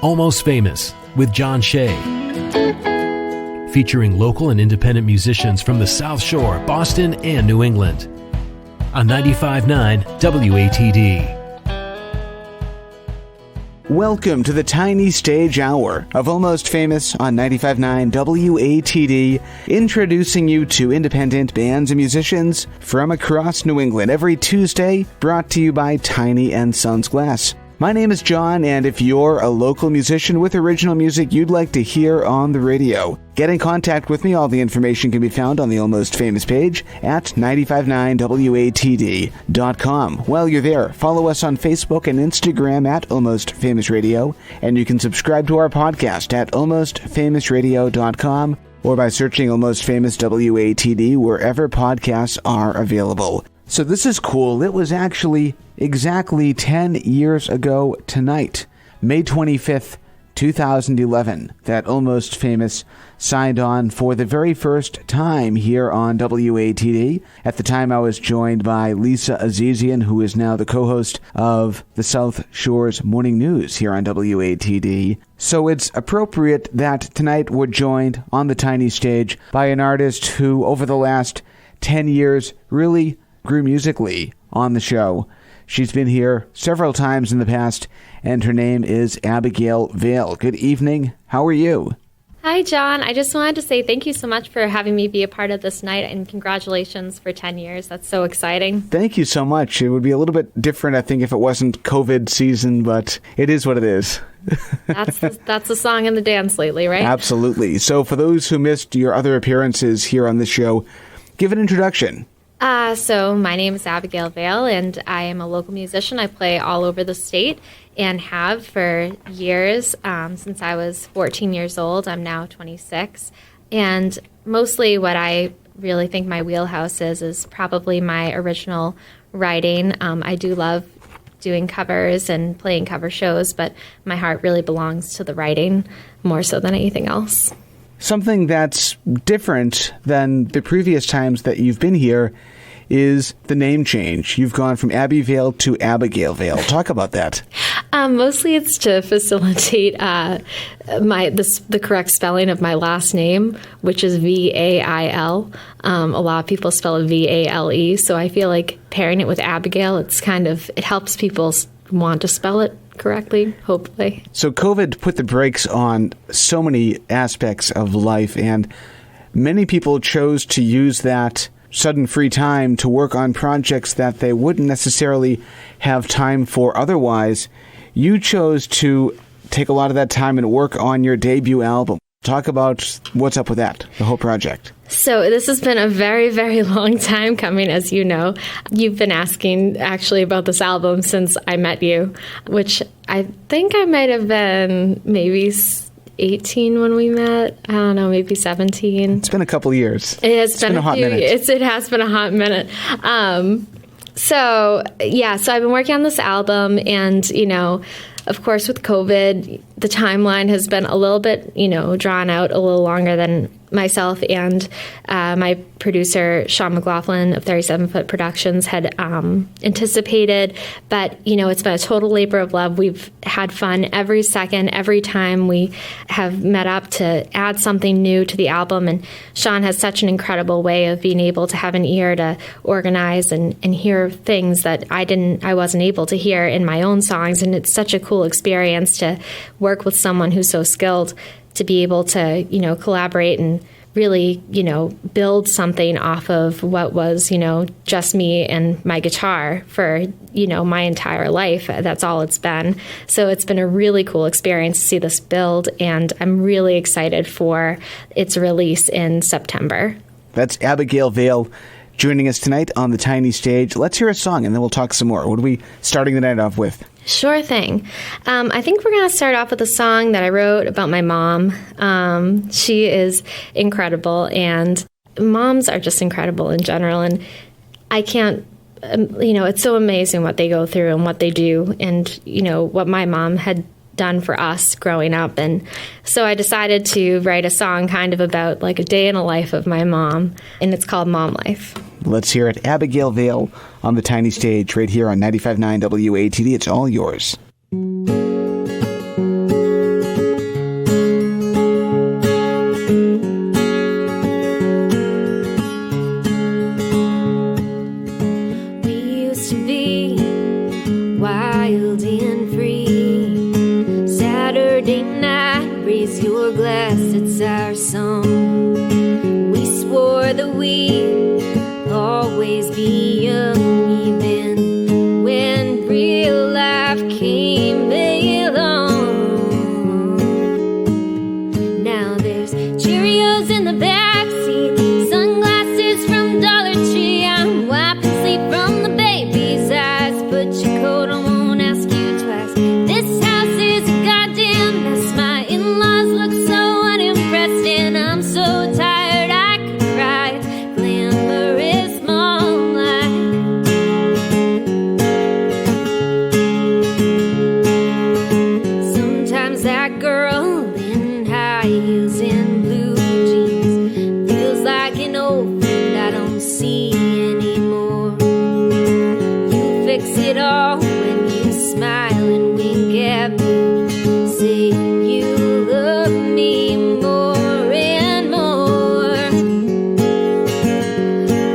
Almost Famous with John Shea. Featuring local and independent musicians from the South Shore, Boston, and New England. On 95.9 WATD. Welcome to the Tiny Stage Hour of Almost Famous on 95.9 WATD, introducing you to independent bands and musicians from across New England every Tuesday, brought to you by Tiny & Sons Glass. My name is John, and if you're a local musician with original music you'd like to hear on the radio, get in contact with me. All the information can be found on the Almost Famous page at 959watd.com. While you're there, follow us on Facebook and Instagram at Almost Famous Radio, and you can subscribe to our podcast at almostfamousradio.com or by searching Almost Famous WATD wherever podcasts are available. So this is cool. It was actually exactly 10 years ago tonight, May 25th, 2011, that Almost Famous signed on for the very first time here on WATD. At the time, I was joined by Lisa Azizian, who is now the co-host of the South Shore's Morning News here on WATD. So it's appropriate that tonight we're joined on the tiny stage by an artist who, over the last 10 years, really grew musically on the show. She's been here several times in the past, and her name is Abigail Vail. Good evening. How are you? Hi, John. I just wanted to say thank you so much for having me be a part of this night, and congratulations for 10 years. That's so exciting. Thank you so much. It would be a little bit different, I think, if it wasn't COVID season, but it is what it is. That's the song and the dance lately, right? Absolutely. So for those who missed your other appearances here on the show, give an introduction. So my name is Abigail Vail, and I am a local musician. I play all over the state and have for years, since I was 14 years old. I'm now 26. And mostly what I really think my wheelhouse is probably my original writing. I do love doing covers and playing cover shows, but my heart really belongs to the writing more so than anything else. Something that's different than the previous times that you've been here is the name change. You've gone from Abby Vail to Abigail Vail. Talk about that. Mostly it's to facilitate the correct spelling of my last name, which is Vail. A lot of people spell it Vale, so I feel like pairing it with Abigail, it helps people want to spell it correctly, hopefully. So COVID put the brakes on so many aspects of life, and many people chose to use that sudden free time to work on projects that they wouldn't necessarily have time for otherwise. You chose to take a lot of that time and work on your debut album. Talk about what's up with that, the whole project. So this has been a very, very long time coming, as you know. You've been asking, actually, about this album since I met you, which I think I might have been maybe 18 when we met. I don't know, maybe 17. It's been a couple years. It's been a hot minute. It has been a hot minute. So I've been working on this album, and, of course, with COVID, the timeline has been a little bit, drawn out a little longer than myself and my producer, Sean McLaughlin of 37 Foot Productions, had anticipated. But, it's been a total labor of love. We've had fun every second, every time we have met up to add something new to the album. And Sean has such an incredible way of being able to have an ear to organize and hear things that I wasn't able to hear in my own songs. And it's such a cool experience to work with someone who's so skilled, to be able to, collaborate and really, build something off of what was, just me and my guitar for, my entire life. That's all it's been. So it's been a really cool experience to see this build, and I'm really excited for its release in September. That's Abigail Vail joining us tonight on the tiny stage. Let's hear a song, and then we'll talk some more. What are we starting the night off with? Sure thing. I think we're going to start off with a song that I wrote about my mom. She is incredible, and moms are just incredible in general. And I can't, it's so amazing what they go through and what they do, and, what my mom had done for us growing up. And so I decided to write a song kind of about like a day in the life of my mom, and it's called Mom Life. Let's hear it. Abigail Vail on the tiny stage right here on 95.9 WATD. It's all yours. and free. Saturday night, raise your glass, it's our song. We swore that we'd always be young, even when real life came along. Now there's Cheerios in the backseat, sunglasses from Dollar Tree. I'm wiping sleep from the baby's eyes. Put your coat on, won't ask you twice. This house is a goddamn mess. My in-laws look so unimpressed, and I'm so tired I could cry. It's glamorous mom life. Sometimes that girl in high heels and blue jeans feels like an old friend I don't see anymore. You fix it all when you smile and wink at me. Say you love me more and more.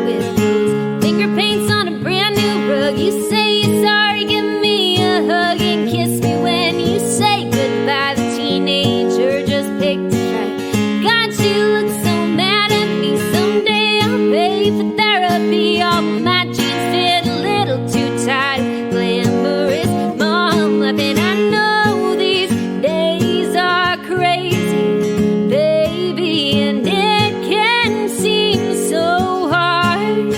With those finger paints on a brand new rug, you say you're sorry, give me a hug and kiss me when you say goodbye. The teenager just picked a fight. God, you look so mad at me. Someday I'll pay for therapy. All my jeans fit a little too tight. Glamorous mom life, and I know these days are crazy, baby, and it can seem so hard.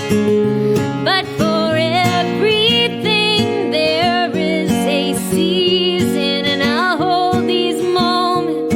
But for everything there is a season, and I'll hold these moments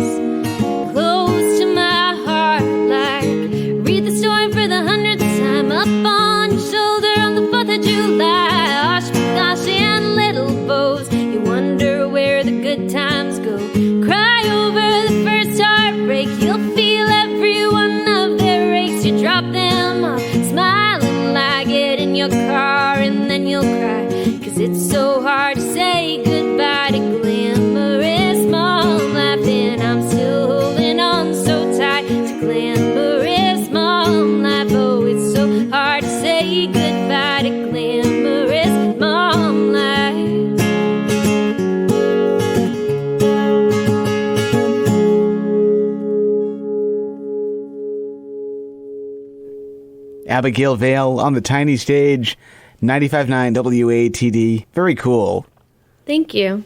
close to my heart. Like read the story for the 100th time, up on your shoulder on the 4th of July. Osh my gosh, and little bows, you wonder where the good times go. Cry over the first heartbreak, you'll feel every one of their aches. You drop them off, smiling like it in your car, and then you'll cry, 'cause it's so hard to say goodbye to glamorous mom life. And I'm still holding on so tight to glamorous mom life. Oh, it's so hard to say goodbye to glamorous mom life. Abigail Vail on the tiny stage, 95.9 WATD. Very cool. Thank you.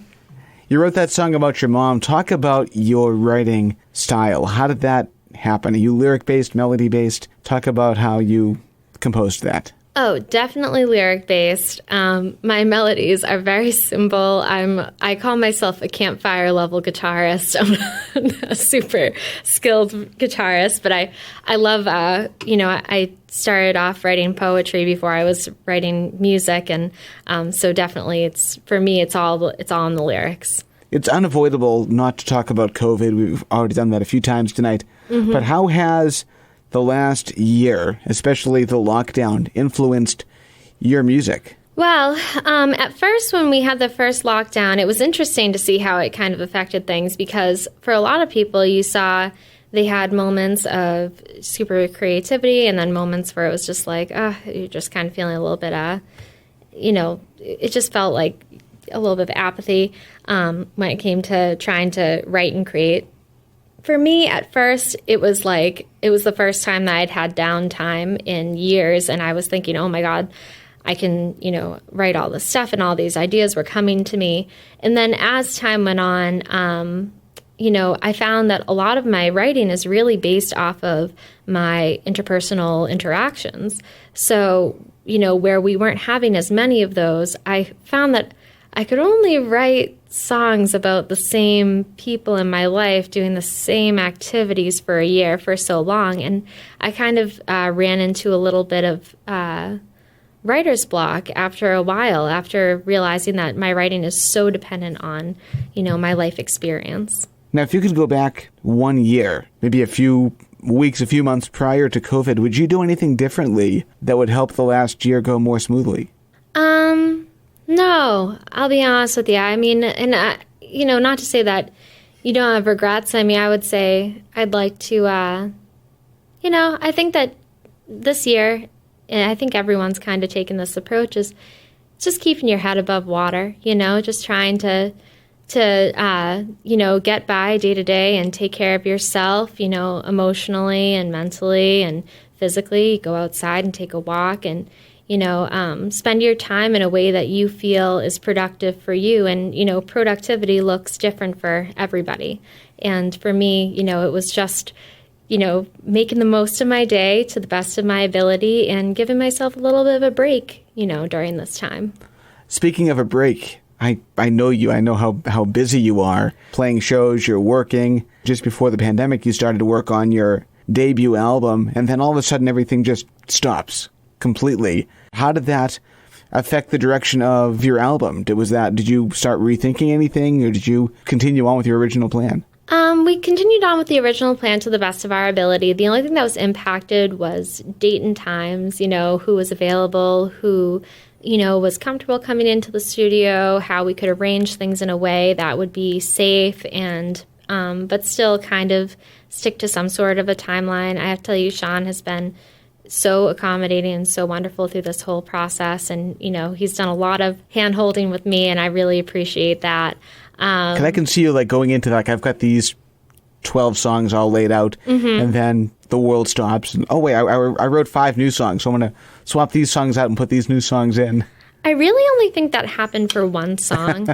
You wrote that song about your mom. Talk about your writing style. How did that happen? Are you lyric-based, melody-based? Talk about how you composed that. Oh, definitely lyric-based. My melodies are very simple. I call myself a campfire level guitarist. I'm not a super skilled guitarist, but I love, I started off writing poetry before I was writing music, and so definitely for me it's all in the lyrics. It's unavoidable not to talk about COVID. We've already done that a few times tonight. Mm-hmm. But how has the last year, especially the lockdown, influenced your music? Well, at first when we had the first lockdown, it was interesting to see how it kind of affected things, because for a lot of people you saw they had moments of super creativity and then moments where it was just like, you're just kind of feeling a little bit, it just felt like a little bit of apathy when it came to trying to write and create. For me, at first, it was the first time that I'd had downtime in years, and I was thinking, oh my God, I can, write all this stuff, and all these ideas were coming to me. And then as time went on, I found that a lot of my writing is really based off of my interpersonal interactions. So, where we weren't having as many of those, I found that I could only write songs about the same people in my life doing the same activities for a year for so long. And I kind of ran into a little bit of writer's block after a while, after realizing that my writing is so dependent on, my life experience. Now, if you could go back 1 year, maybe a few weeks, a few months prior to COVID, would you do anything differently that would help the last year go more smoothly? No, I'll be honest with you. I mean, and not to say that you don't have regrets. I mean, I would say I'd like to, I think that this year, and I think everyone's kind of taken this approach, is just keeping your head above water, just trying to get by day to day and take care of yourself, emotionally and mentally and physically. Go outside and take a walk and, spend your time in a way that you feel is productive for you. And, productivity looks different for everybody. And for me, it was just, making the most of my day to the best of my ability and giving myself a little bit of a break, during this time. Speaking of a break, I know you. I know how busy you are. Playing shows, you're working. Just before the pandemic, you started to work on your debut album, and then all of a sudden everything just stops completely. How did that affect the direction of your album? Did you start rethinking anything, or did you continue on with your original plan? We continued on with the original plan to the best of our ability. The only thing that was impacted was date and times, who was available, who was comfortable coming into the studio, how we could arrange things in a way that would be safe and but still kind of stick to some sort of a timeline. I have to tell you, Sean has been so accommodating and so wonderful through this whole process. And, he's done a lot of hand-holding with me, and I really appreciate that. Because I can see you going into I've got these 12 songs all laid out, and then the world stops. And, oh, wait, I wrote 5 new songs, so I'm going to swap these songs out and put these new songs in. I really only think that happened for one song,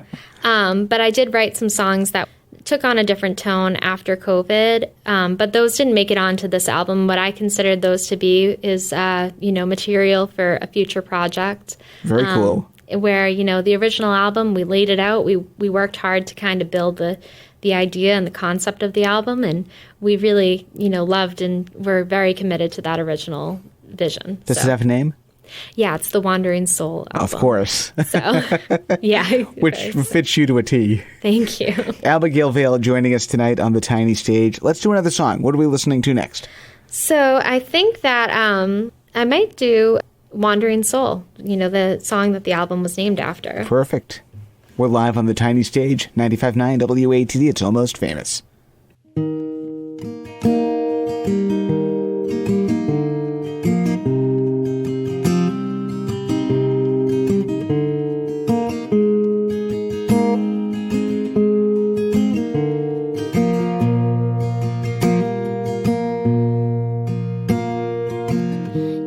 but I did write some songs that took on a different tone after COVID, but those didn't make it onto this album. What I considered those to be is, material for a future project. Very cool. Where, the original album, we laid it out. We worked hard to kind of build the idea and the concept of the album, and we really, loved and were very committed to that original vision. Does it have a name? Yeah, it's the Wandering Soul album. Of course. So, yeah. Which fits you to a T. Thank you. Abigail Vail joining us tonight on the tiny stage. Let's do another song. What are we listening to next? So I think that I might do Wandering Soul, the song that the album was named after. Perfect. We're live on the tiny stage, 95.9 WATD. It's Almost Famous.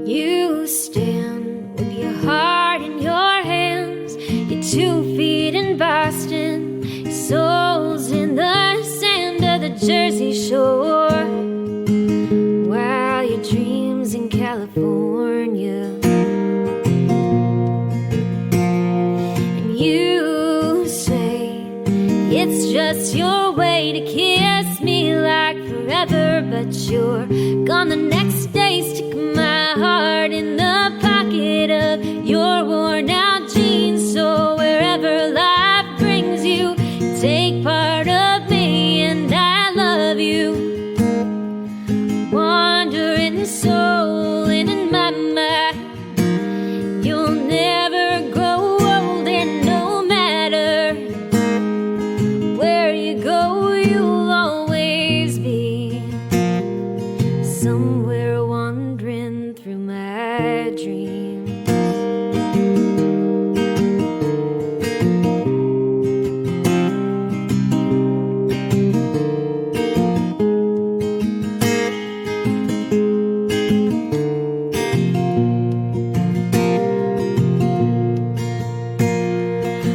You stand with your heart in your hands, your 2 feet in Boston, your soul's in the sand of the Jersey Shore, while your dreams in California. And you say it's just your way to kiss me like forever, but you're gone the next day. Stick my heart in the pocket of your worn out jeans, so wherever life brings you, take part of me, and I love you. Wandering soul, and in my mind, you'll never grow old, and no matter where you go, you'll always be somewhere wandering through my dreams.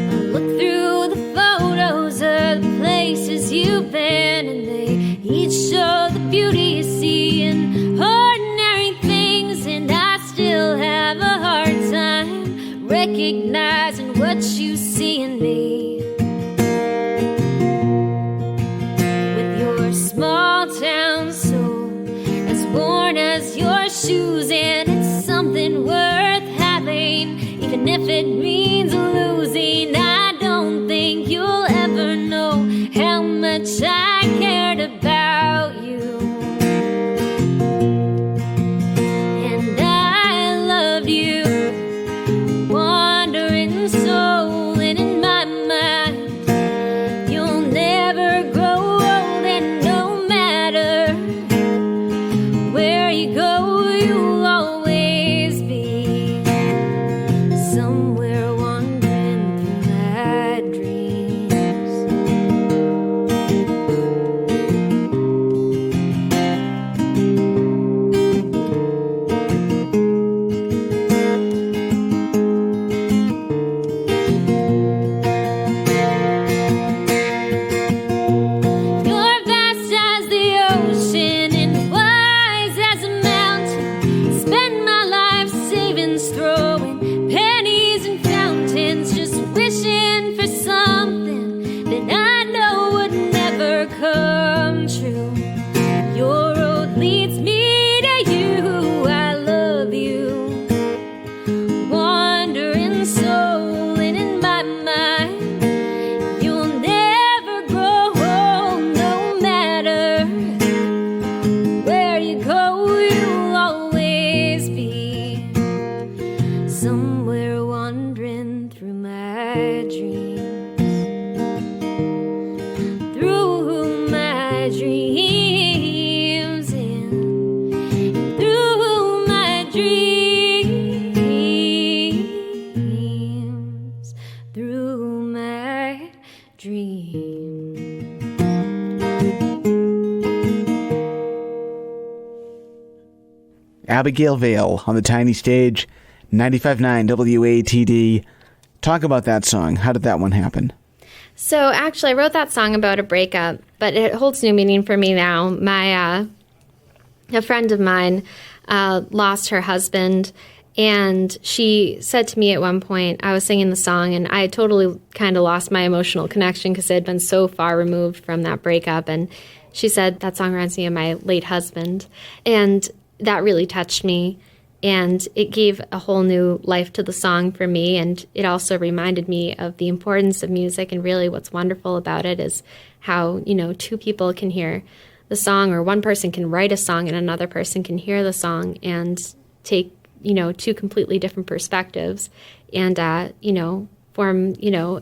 I look through the photos of the places you've been, and they each show the beauty you see in ordinary things, and I still have a hard time recognizing what you see in me. With your small town soul as worn as your shoes, and it's something worth having, even if it means losing. I don't think you'll ever know how much I cared about you, and I loved you. Wandering soul, and in my mind, you'll never grow old, and no matter where you go, you'll always be somewhere wandering dream. Abigail Vail on the tiny stage, 95.9 WATD. Talk about that song. How did that one happen? So actually, I wrote that song about a breakup, but it holds new meaning for me now. A friend of mine lost her husband, and she said to me at one point, I was singing the song, and I totally kind of lost my emotional connection because it had been so far removed from that breakup. And she said, that song reminds me of my late husband. And that really touched me. And it gave a whole new life to the song for me. And it also reminded me of the importance of music. And really what's wonderful about it is how, two people can hear the song, or one person can write a song and another person can hear the song and take, two completely different perspectives and, form,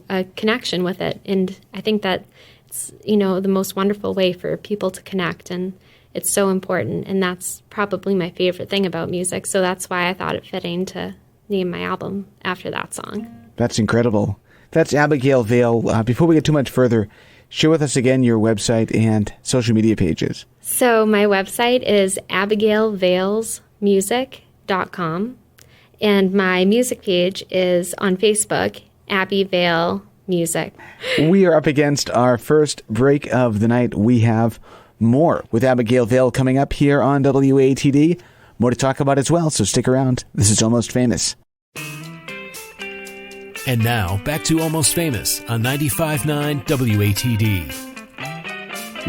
a connection with it. And I think that it's, the most wonderful way for people to connect. And it's so important, and that's probably my favorite thing about music. So that's why I thought it fitting to name my album after that song. That's incredible. That's Abigail Vail. Before we get too much further, share with us again your website and social media pages. So my website is abigailvailsmusic.com, and my music page is on Facebook, Abby Vail Music. We are up against our first break of the night. We have more with Abigail Vail coming up here on WATD. More to talk about as well, so stick around. This is Almost Famous. And now, back to Almost Famous on 95.9 WATD.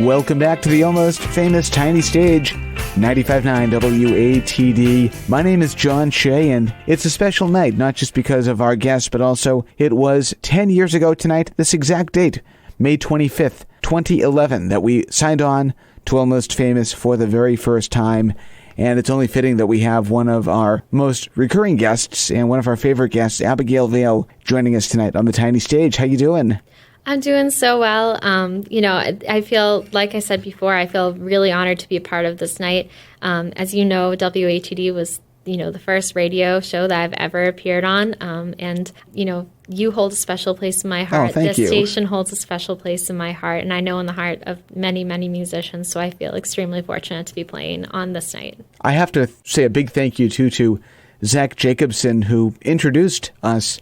Welcome back to the Almost Famous Tiny Stage, 95.9 WATD. My name is John Shea, and it's a special night, not just because of our guests, but also it was 10 years ago tonight, this exact date, May 25th, 2011, that we signed on to Almost Famous for the very first time. And it's only fitting that we have one of our most recurring guests and one of our favorite guests, Abigail Vail, joining us tonight on the tiny stage. How you doing? I'm doing so well. I feel, like I said before, I feel really honored to be a part of this night. As you know, WATD was, the first radio show that I've ever appeared on. And you hold a special place in my heart. Oh, thank you. This station holds a special place in my heart, and I know in the heart of many, many musicians, so I feel extremely fortunate to be playing on this night. I have to say a big thank you, too, to Zach Jacobson, who introduced us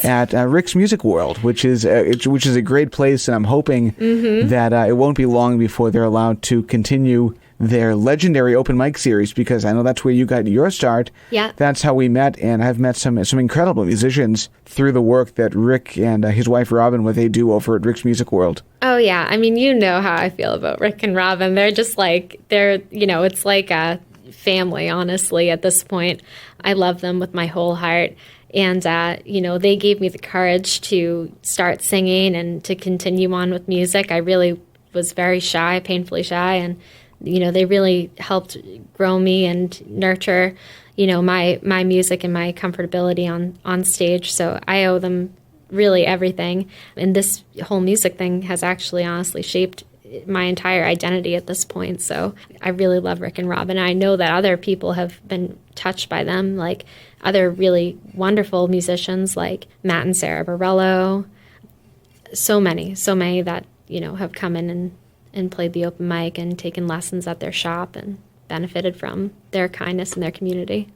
at Rick's Music World, which is a great place, and I'm hoping that it won't be long before they're allowed to continue their legendary open mic series, because I know that's where you got your start. Yeah. That's how we met, and I've met some incredible musicians through the work that Rick and his wife Robin, what they do over at Rick's Music World. Oh, yeah. I mean, you know how I feel about Rick and Robin. They're just it's like a family, honestly, at this point. I love them with my whole heart. And, they gave me the courage to start singing and to continue on with music. I really was very shy, painfully shy, and they really helped grow me and nurture, my music and my comfortability on stage. So I owe them really everything. And this whole music thing has actually honestly shaped my entire identity at this point. So I really love Rick and Robin. I know that other people have been touched by them, like other really wonderful musicians like Matt and Sarah Bareilles. So many that, have come in and played the open mic and taken lessons at their shop and benefited from their kindness and their community.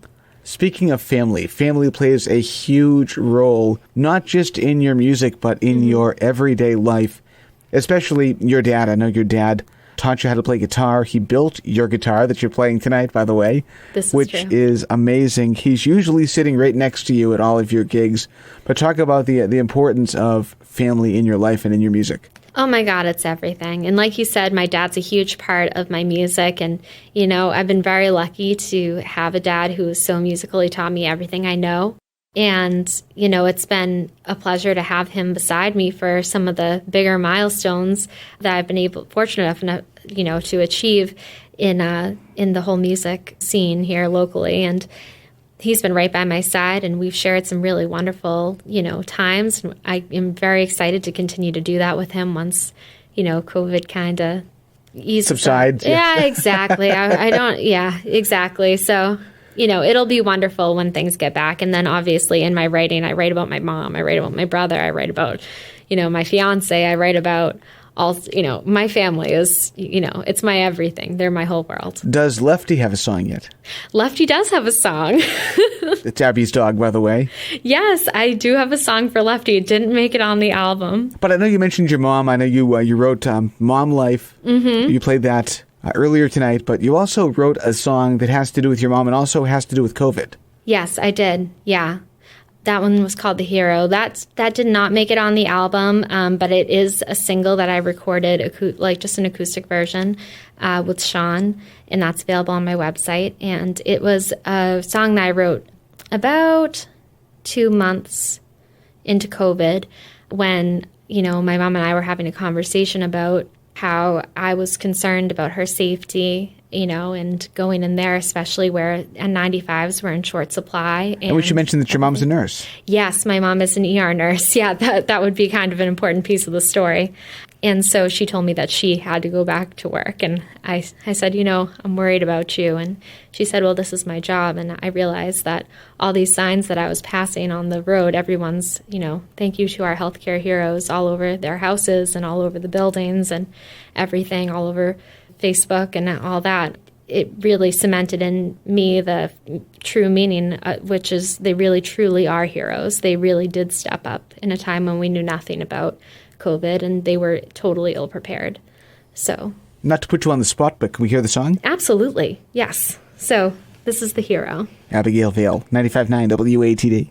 Speaking of family plays a huge role, not just in your music, but in your everyday life, especially your dad. I know your dad taught you how to play guitar. He built your guitar that you're playing tonight, by the way, which is amazing. He's usually sitting right next to you at all of your gigs. But talk about the importance of family in your life and in your music. Oh my God, it's everything. And like you said, my dad's a huge part of my music. And, I've been very lucky to have a dad who is so musical. He taught me everything I know. And, it's been a pleasure to have him beside me for some of the bigger milestones that I've been fortunate enough, to achieve in the whole music scene here locally. And he's been right by my side, and we've shared some really wonderful, times. I am very excited to continue to do that with him once, COVID kind of eases subsides. Yeah, exactly. I don't. Yeah, exactly. So it'll be wonderful when things get back. And then obviously in my writing, I write about my mom, I write about my brother, I write about, my fiance, I write about all, my family is, it's my everything. They're my whole world. Does Lefty have a song yet? Lefty does have a song. It's Abby's dog, by the way. Yes, I do have a song for Lefty. It didn't make it on the album. But I know you mentioned your mom. I know you wrote Mom Life. Mm-hmm. You played that earlier tonight, but you also wrote a song that has to do with your mom and also has to do with COVID. Yes, I did. Yeah. That one was called The Hero. That did not make it on the album, but it is a single that I recorded, just an acoustic version with Sean, and that's available on my website. And it was a song that I wrote about 2 months into COVID when, my mom and I were having a conversation about how I was concerned about her safety, and going in there, especially where N95s were in short supply. And we should mention that your mom's a nurse. Yes, my mom is an ER nurse. Yeah, that would be kind of an important piece of the story. And so she told me that she had to go back to work. And I said, I'm worried about you. And she said, well, this is my job. And I realized that all these signs that I was passing on the road, everyone's, thank you to our healthcare heroes all over their houses and all over the buildings and everything, all over Facebook and all that. It really cemented in me the true meaning, which is they really truly are heroes. They really did step up in a time when we knew nothing about COVID, and they were totally ill-prepared. So, not to put you on the spot, but can we hear the song? Absolutely, yes. So, this is The Hero. Abigail Vail, 95.9 WATD.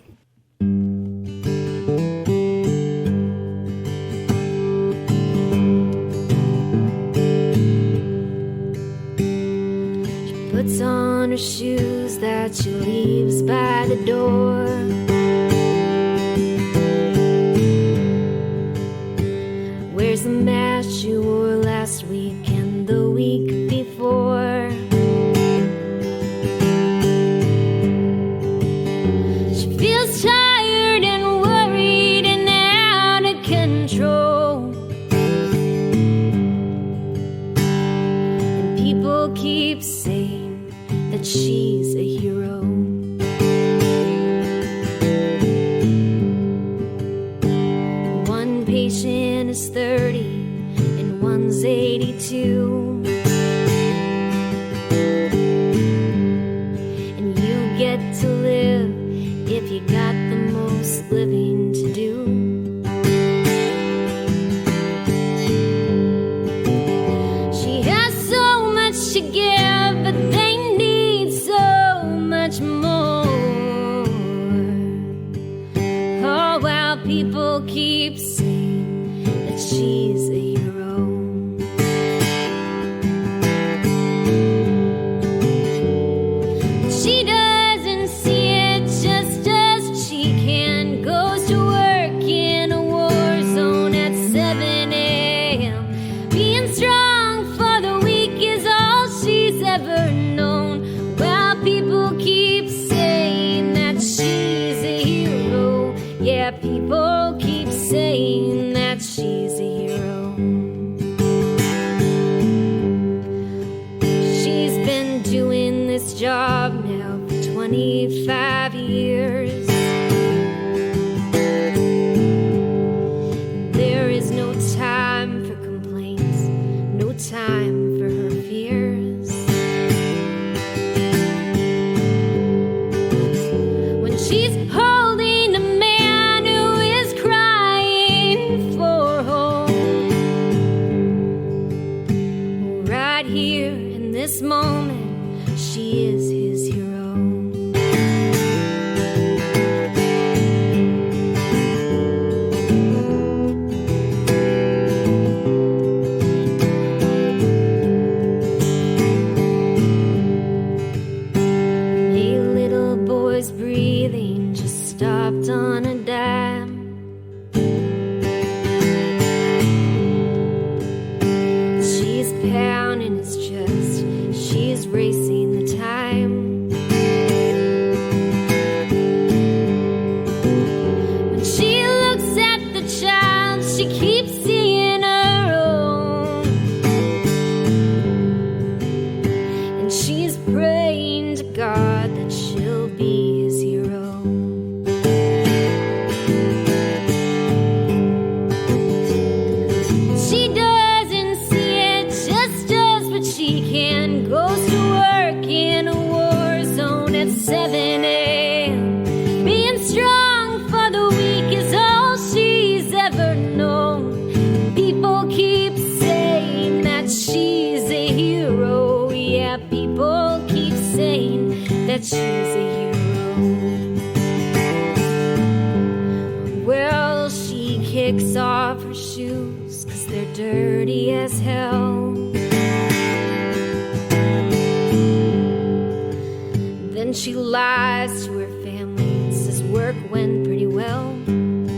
She puts on her shoes that she leaves by the door. Wears the mask she wore last week and the week before. She feels tired and worried and out of control. And people keep saying that she's a hero. One patient is 30 and one's 82. And you get to live if you got the most living to do. She has so much to give, but they need so much more. Oh, while people keep saying that she's a hero. She doesn't see it just as she can. Goes to work in a war zone at 7 a.m. Being strong for the weak is all she's ever known. While people keep saying that she's a hero. Yeah, people keep saying that she's a hero. She's been doing this job now for 25 years. There is no time for complaints, no time for her fears. When she's holding a man who is crying for home, right here in this moment, she is his hero. A little boy's breathing just stopped on a dime. She's pounding his chest, she's racing the time. When she looks at the child, she keeps seeing her own. And she's praying to God that she doesn't see it, just does what she can. Goes to work in a war zone at 7 a.m. Being strong for the weak is all she's ever known. People keep saying that she's a hero. Yeah, people keep saying that she's a hero. Well, she kicks off her shoes 'cause they're dirty as hell. Then she lies to her family and says work went pretty well. And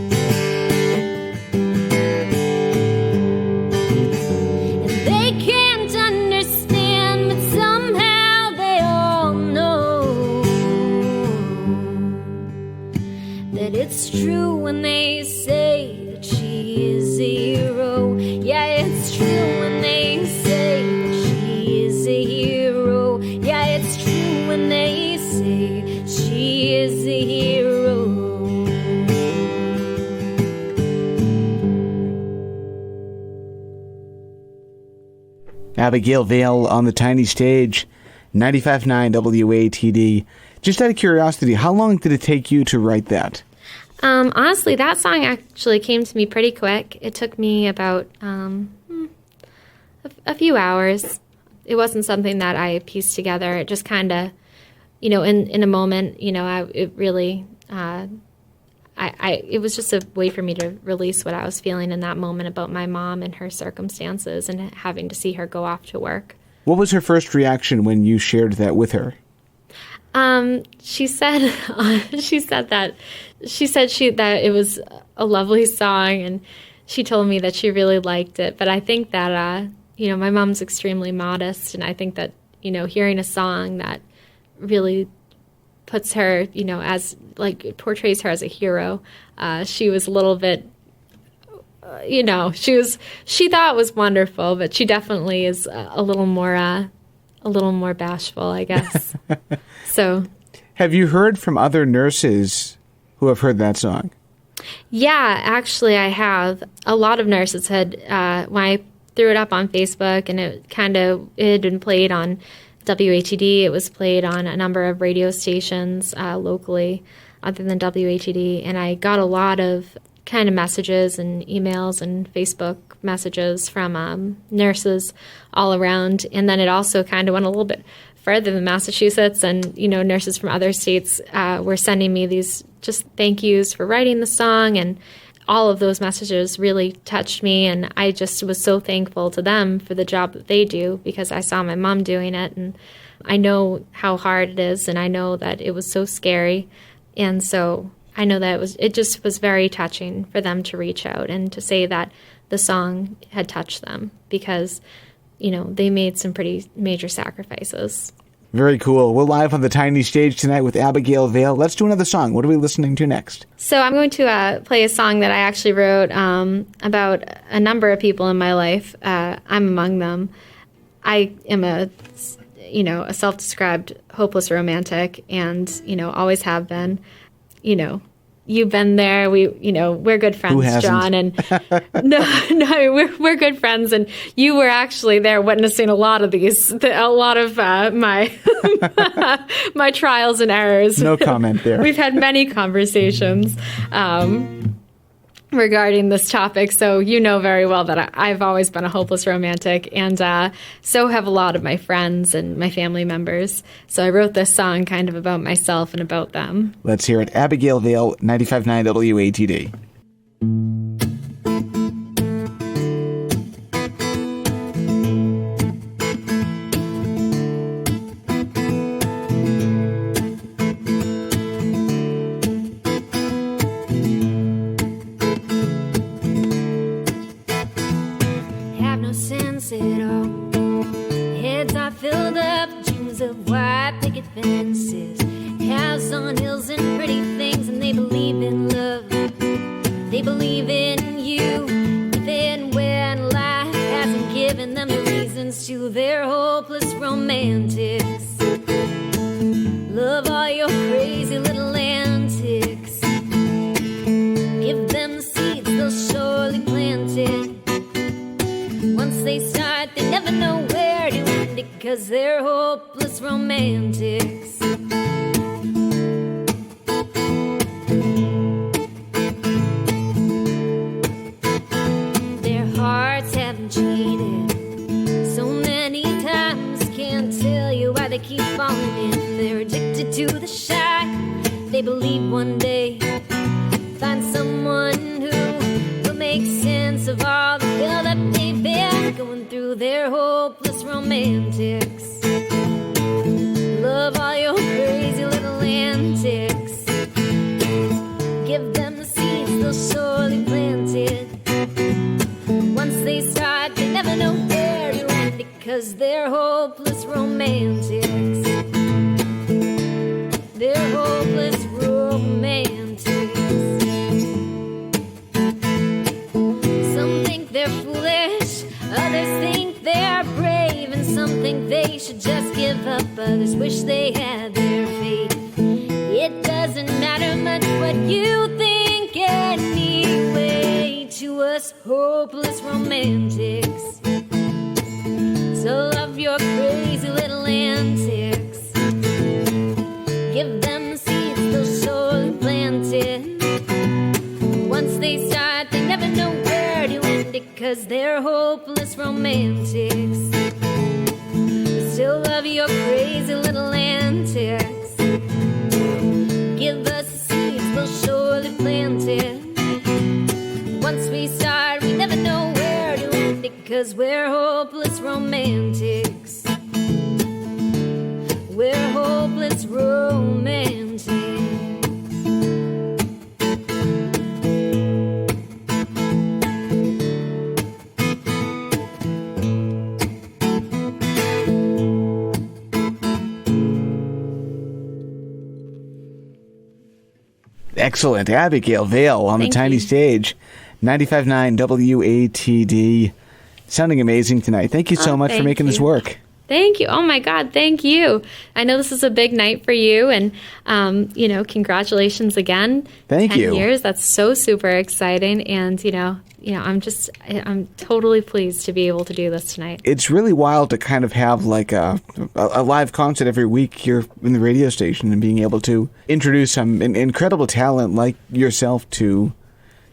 they can't understand, but somehow they all know that it's true when they say that she is a hero. Yeah, it's true when they say that she is a hero. Yeah, it's true when they say she is a hero. Abigail Vail on the tiny stage, 95.9 WATD. Just out of curiosity, how long did it take you to write that? Honestly, that song actually came to me pretty quick. It took me about a few hours. It wasn't something that I pieced together. It just kind of, in a moment, it really, it was just a way for me to release what I was feeling in that moment about my mom and her circumstances and having to see her go off to work. What was her first reaction when you shared that with her? She said that it was a lovely song, and she told me that she really liked it. But I think that, my mom's extremely modest, and I think that, hearing a song that really puts her, as portrays her as a hero, she was a little bit, she thought it was wonderful, but she definitely is a little more bashful, I guess. So, have you heard from other nurses who have heard that song? Yeah, actually, I have. A lot of nurses had, when I threw it up on Facebook, and it had been played on WATD. It was played on a number of radio stations locally, other than WATD, and I got a lot of kind of messages and emails and Facebook messages from nurses all around. And then it also kind of went a little bit further than Massachusetts, and nurses from other states were sending me these just thank yous for writing the song, and all of those messages really touched me, and I just was so thankful to them for the job that they do, because I saw my mom doing it, and I know how hard it is, and I know that it was so scary, and so I know that it just was very touching for them to reach out and to say that the song had touched them, because they made some pretty major sacrifices. Very cool. We're live on the tiny stage tonight with Abigail Vail. Let's do another song. What are we listening to next? So I'm going to play a song that I actually wrote about a number of people in my life. I'm among them. I am a self-described hopeless romantic, and always have been. You've been there. We're good friends, John, and we're good friends. And you were actually there witnessing a lot of my my trials and errors. No comment there. We've had many conversations regarding this topic, so you know very well that I've always been a hopeless romantic, and so have a lot of my friends and my family members. So I wrote this song kind of about myself and about them. Let's hear it. Abigail Vail, 95.9 WATD. Fences, houses on hills and pretty things, and they believe in love. They believe in you, even when life hasn't given them the reasons to. Their hopeless romantics. Love all your crazy little antics. Give them the seeds, they'll surely plant it. Once they start, they never know where to end it, 'cause they're hopeless romantics. Their hearts haven't cheated so many times, can't tell you why they keep falling in. They're addicted to the shy. They believe one day find someone who will make sense of all the hell that they've been going through. They're hopeless romantics. Love all your crazy little antics. Give them the seeds, they'll surely plant it. Once they start, they never know where to end, because they're hopeless romantics. They're hopeless romantics. Some think they're foolish, others think they're brave, and some think they should just give up, others wish they had their faith. It doesn't matter much what you think anyway, to us hopeless romantics. So love your crazy little antics. Give them the seeds, they'll surely plant it. Once they start, they never know where to end it, 'cause they're hopeless romantics. Still love your crazy little antics. Give us the seeds, we'll surely plant it. Once we start, we never know where to end it, 'cause we're hopeless romantics. We're hopeless romantics. Excellent. Abigail Vail on Thank the tiny you. stage. 95.9 WATD. Sounding amazing tonight. Thank you so much for thank making this you. work. Thank you. Oh my God, thank you. I know this is a big night for you, and congratulations again. Thank 10 you. years. That's so super exciting, and I'm totally pleased to be able to do this tonight. It's really wild to kind of have like a live concert every week here in the radio station, and being able to introduce some incredible talent like yourself to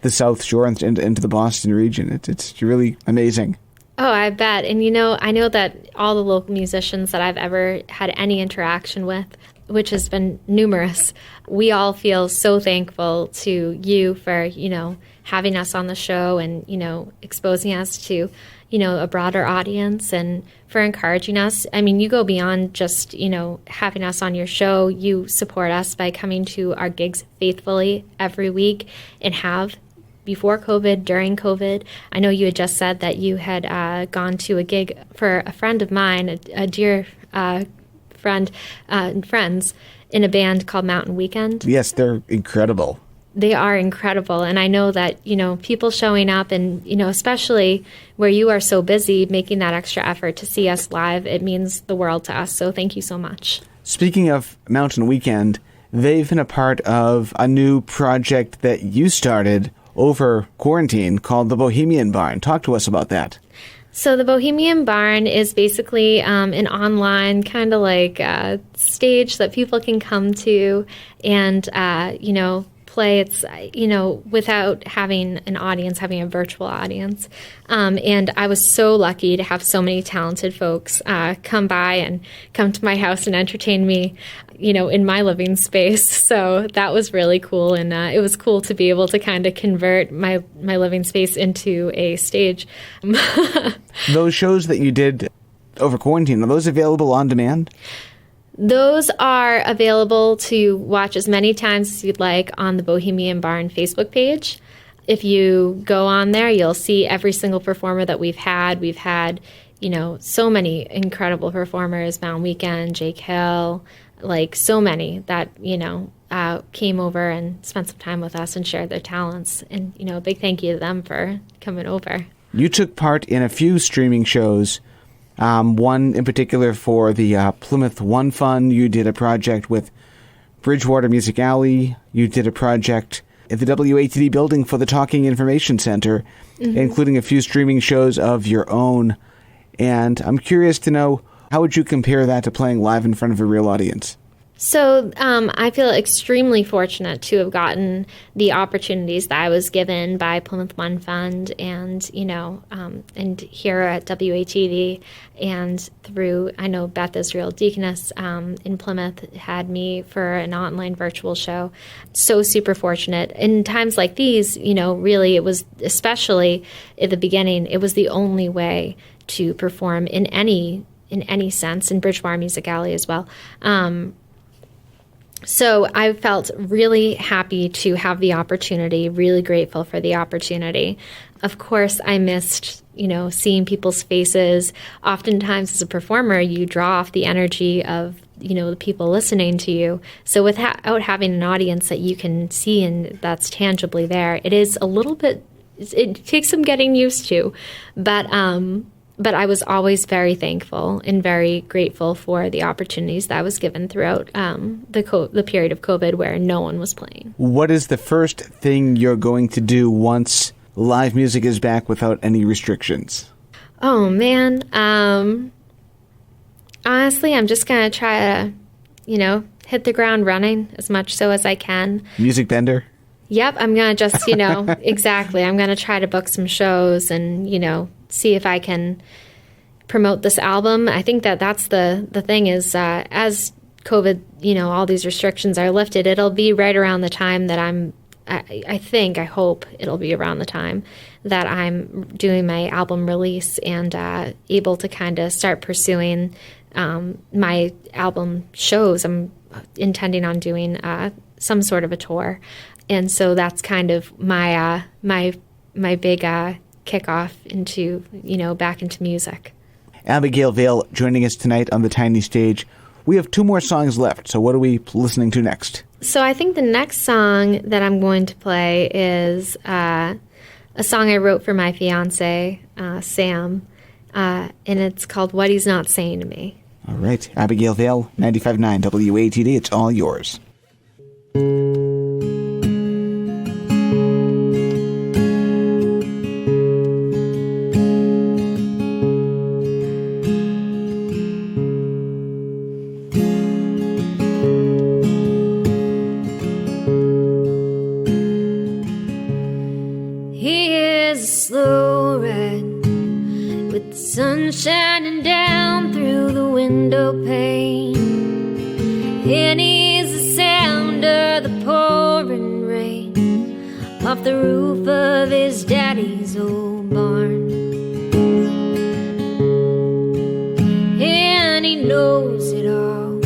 the South Shore and into the Boston region. It's really amazing. Oh, I bet. And I know that all the local musicians that I've ever had any interaction with, which has been numerous, we all feel so thankful to you for, having us on the show and, exposing us to, a broader audience, and for encouraging us. I mean, you go beyond just, having us on your show. You support us by coming to our gigs faithfully every week, and have before COVID, during COVID. I know you had just said that you had gone to a gig for a friend of mine, a dear friend and friends, in a band called Mountain Weekend. Yes, they're incredible. They are incredible. And I know that, people showing up and, especially where you are so busy, making that extra effort to see us live, it means the world to us. So thank you so much. Speaking of Mountain Weekend, they've been a part of a new project that you started over quarantine called the Bohemian Barn. Talk to us about that. So the Bohemian Barn is basically an online kind of like stage that people can come to and, play. It's, without having an audience, having a virtual audience. And I was so lucky to have so many talented folks come by and come to my house and entertain me, in my living space. So that was really cool. And it was cool to be able to kind of convert my living space into a stage. Those shows that you did over quarantine, are those available on demand? Those are available to watch as many times as you'd like on the Bohemian Barn Facebook page. If you go on there, you'll see every single performer that we've had. We've had, so many incredible performers, Mountain Weekend, Jake Hill, like so many that, came over and spent some time with us and shared their talents. And, a big thank you to them for coming over. You took part in a few streaming shows. One in particular for the Plymouth One Fund. You did a project with Bridgewater Music Alley. You did a project at the WATD building for the Talking Information Center, including a few streaming shows of your own. And I'm curious to know, how would you compare that to playing live in front of a real audience? So I feel extremely fortunate to have gotten the opportunities that I was given by Plymouth One Fund and, and here at WATD and through, I know Beth Israel Deaconess in Plymouth had me for an online virtual show. So super fortunate. In times like these, really it was, especially at the beginning, it was the only way to perform in any sense, in Bridgewater Music Alley as well. So I felt really happy to have the opportunity, really grateful for the opportunity. Of course, I missed, seeing people's faces. Oftentimes as a performer, you draw off the energy of, the people listening to you. So without having an audience that you can see and that's tangibly there, it is a little bit, it takes some getting used to. But I was always very thankful and very grateful for the opportunities that I was given throughout the period of COVID where no one was playing. What is the first thing you're going to do once live music is back without any restrictions? Oh, man. Honestly, I'm just going to try to, hit the ground running as much so as I can. Music bender? Yep, I'm going to just, exactly. I'm going to try to book some shows and, see if I can promote this album. I think that's the thing is as COVID, all these restrictions are lifted, it'll be right around the time that I hope it'll be around the time that I'm doing my album release and able to kind of start pursuing my album shows. I'm intending on doing some sort of a tour. And so that's kind of my big kickoff into, back into music. Abigail Vail joining us tonight on the tiny stage. We have 2 more songs left, so what are we listening to next? So I think the next song that I'm going to play is a song I wrote for my fiance, Sam, and it's called What He's Not Saying to Me. All right. Abigail Vail, 95.9 WATD, it's all yours. Sun shining down through the window pane, and he's the sound of the pouring rain off the roof of his daddy's old barn. And he knows it all,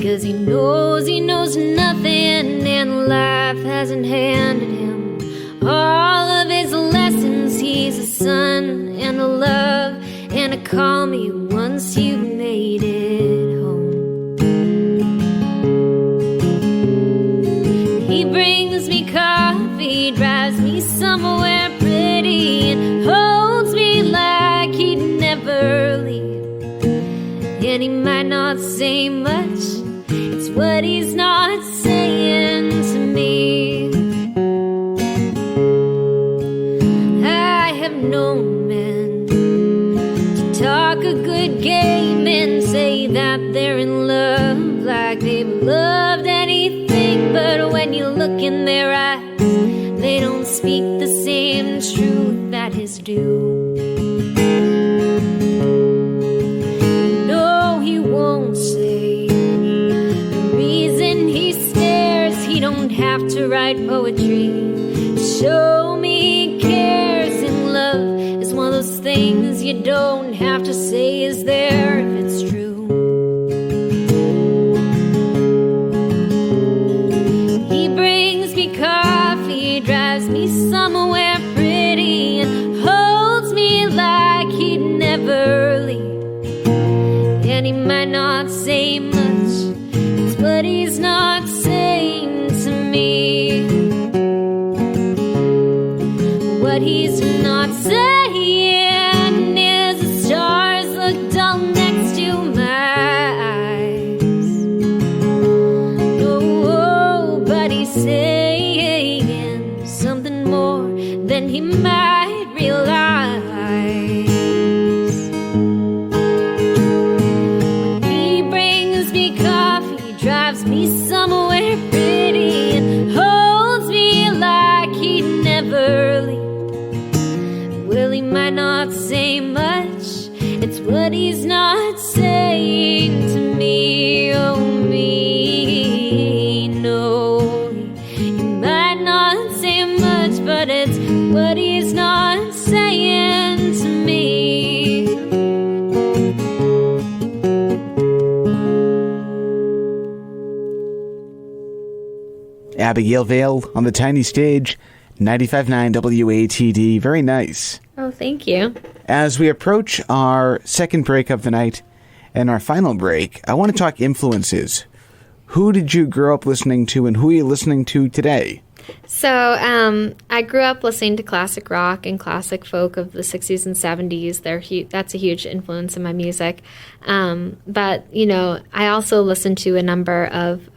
'cause he knows nothing, and life hasn't handed him all of his lessons. He's a son and a love and a call me once you've made it home. He brings me coffee, drives me somewhere pretty, and holds me like he'd never leave. And he might not say much, it's what he's not saying to me. I have known men talk a good game and say that they're in love like they've loved anything, but when you look in their eyes, they don't speak the same truth that is due. No, he won't say the reason he stares. He don't have to write poetry to show me he cares. And love is one of those things you don't have to say is there if it's true. He brings me coffee, drives me somewhere pretty, and holds me like he'd never leave. And he might not say much, it's what he's not saying to me. What he's not saying is the stars look dull next to my eyes. Oh, but he's saying what he's not saying to me. Oh, me. No, he might not say much, but it's what he's not saying to me. Abigail Vail on the tiny stage, 95.9 WATD. Very nice. Oh, thank you. As we approach our second break of the night and our final break, I want to talk influences. Who did you grow up listening to, and who are you listening to today? So I grew up listening to classic rock and classic folk of the 60s and 70s. That's a huge influence in my music. But, I also listen to a number of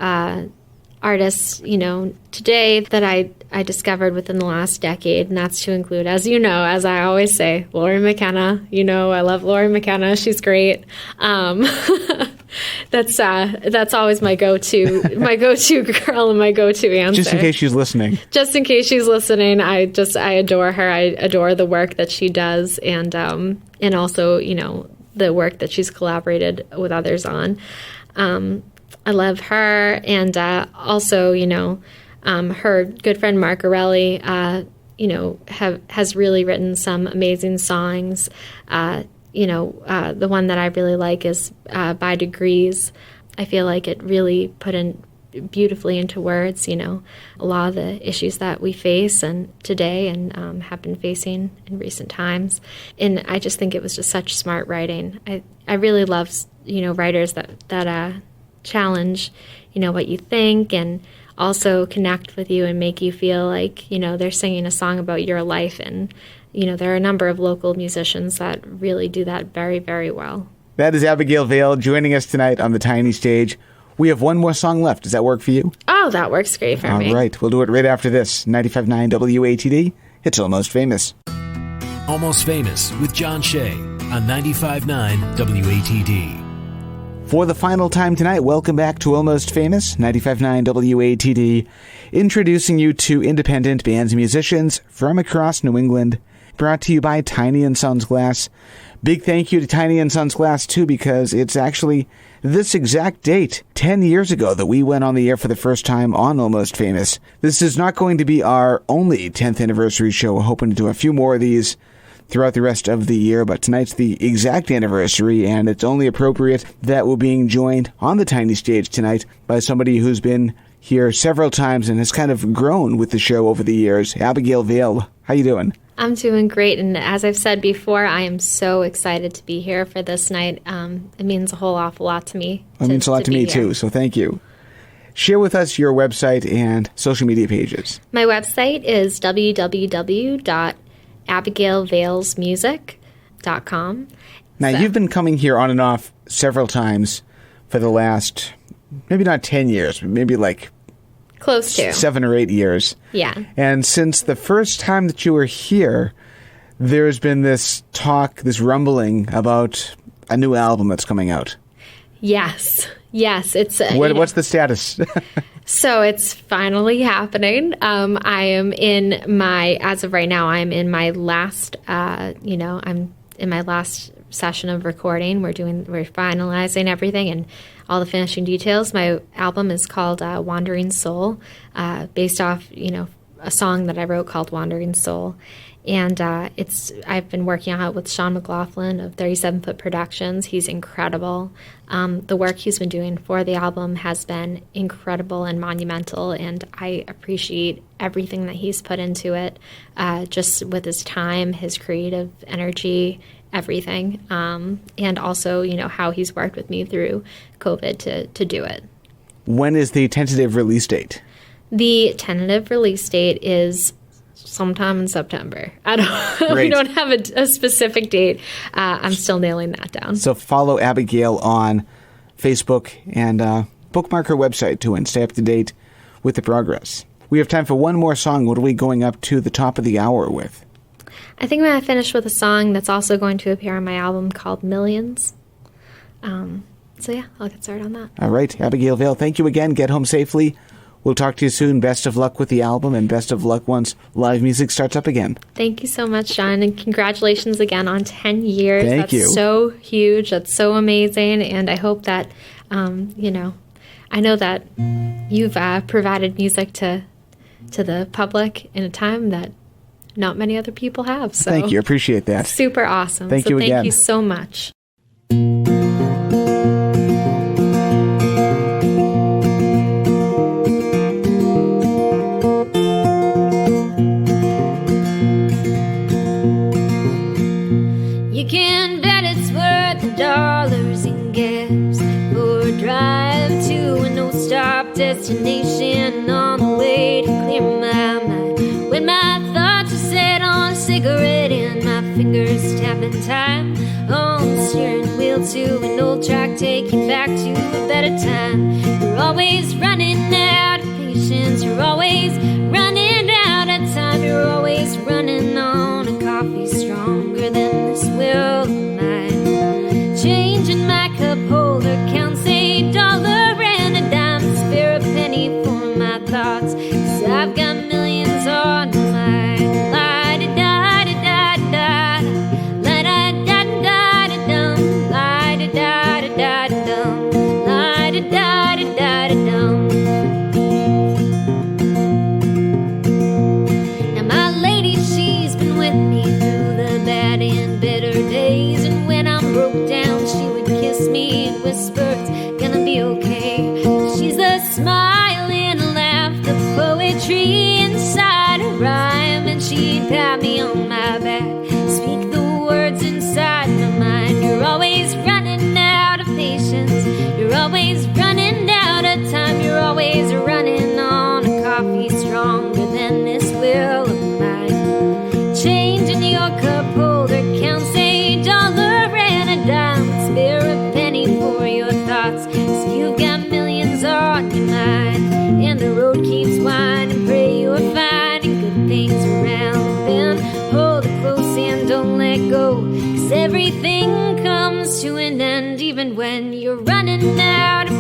artists, today that I discovered within the last decade, and that's to include, as you know, as I always say, Lori McKenna. I love Lori McKenna. She's great. That's always my go-to girl and my go-to answer. Just in case she's listening. Just in case she's listening, I adore her. I adore the work that she does, and also, the work that she's collaborated with others on. I love her, and also, her good friend Mark Orelli, has really written some amazing songs. The one that I really like is By Degrees. I feel like it really put in beautifully into words, a lot of the issues that we face and today and have been facing in recent times. And I just think it was just such smart writing. I really love, writers that challenge, what you think, and also connect with you and make you feel like, they're singing a song about your life. And, there are a number of local musicians that really do that very, very well. That is Abigail Vail joining us tonight on the tiny stage. We have one more song left. Does that work for you? Oh, that works great for me. All right. We'll do it right after this. 95.9 WATD. It's Almost Famous. Almost Famous with John Shea on 95.9 WATD. For the final time tonight, welcome back to Almost Famous, 95.9 WATD, introducing you to independent bands and musicians from across New England, brought to you by Tiny & Sons Glass. Big thank you to Tiny & Sons Glass, too, because it's actually this exact date, 10 years ago, that we went on the air for the first time on Almost Famous. This is not going to be our only 10th anniversary show. We're hoping to do a few more of these throughout the rest of the year, but tonight's the exact anniversary, and it's only appropriate that we're being joined on the tiny stage tonight by somebody who's been here several times and has kind of grown with the show over the years. Abigail Vail, how you doing? I'm doing great, and as I've said before, I am so excited to be here for this night. It means a whole awful lot to me. It means a lot to me, too, so thank you. Share with us your website and social media pages. My website is www.abigailvailsmusic.com. Now, you've been coming here on and off several times for the last, maybe not 10 years, but maybe like close to 7 or 8 years. Yeah. And since the first time that you were here, there's been this talk, this rumbling about a new album that's coming out. Yes. It's what's the status? So it's finally happening. I am as of right now, I'm in my last, I'm in my last session of recording. We're finalizing everything and all the finishing details. My album is called Wandering Soul, based off, a song that I wrote called Wandering Soul. And I've been working on it with Sean McLaughlin of 37 Foot Productions. He's incredible. The work he's been doing for the album has been incredible and monumental, and I appreciate everything that he's put into it, just with his time, his creative energy, everything, and also, how he's worked with me through COVID to do it. When is the tentative release date? The tentative release date is sometime in September. We don't have a specific date. I'm still nailing that down. So follow Abigail on Facebook and bookmark her website too and stay up to date with the progress. We have time for one more song. What are we going up to the top of the hour with? I think I'm going to finish with a song that's also going to appear on my album called Millions. So yeah, I'll get started on that. All right, Abigail Vail, thank you again. Get home safely. We'll talk to you soon. Best of luck with the album, and best of luck once live music starts up again. Thank you so much, John, and congratulations again on 10 years. Thank you. That's so huge. That's so amazing, and I hope that, I know that you've provided music to the public in a time that not many other people have. So Thank you. Appreciate that. Super awesome. Thank you again. Thank you so much. You can bet it's worth the dollars and gas for a drive to a no-stop destination on the way to clear my mind. When my thoughts are set on a cigarette and my fingers tapping time on the steering wheel to an old track, take you back to a better time. You're always running out of patience. You're always running out of time. You're always running on a coffee stronger than this will of mine. Changing my cup holder counts $1 and a dime to spare a penny for my thoughts, 'cause I've got millions on my mind. La-da-da-da-da-da, la-da-da-da-da-dum, la-da-da-da-da-dum, la-da-da-da-da-dum. Now my lady, she's been with me through the bad and bitter days, and when I'm broke down, she would kiss me and whisper, it's gonna be okay. She's the smile and a laugh, the poetry inside a rhyme, and she'd pat me on my back, speak the words inside my mind. You're always running out of patience. You're always running out of time. You're always running on a coffee stronger than this will of mine. Changing your cup holder counts $1 and a dime. Spare a penny for your thoughts, 'cause you've got millions on your mind. And the road keeps winding, pray you're finding good things around. Then hold it close and don't let go, 'cause everything comes to an end, even when you're running out of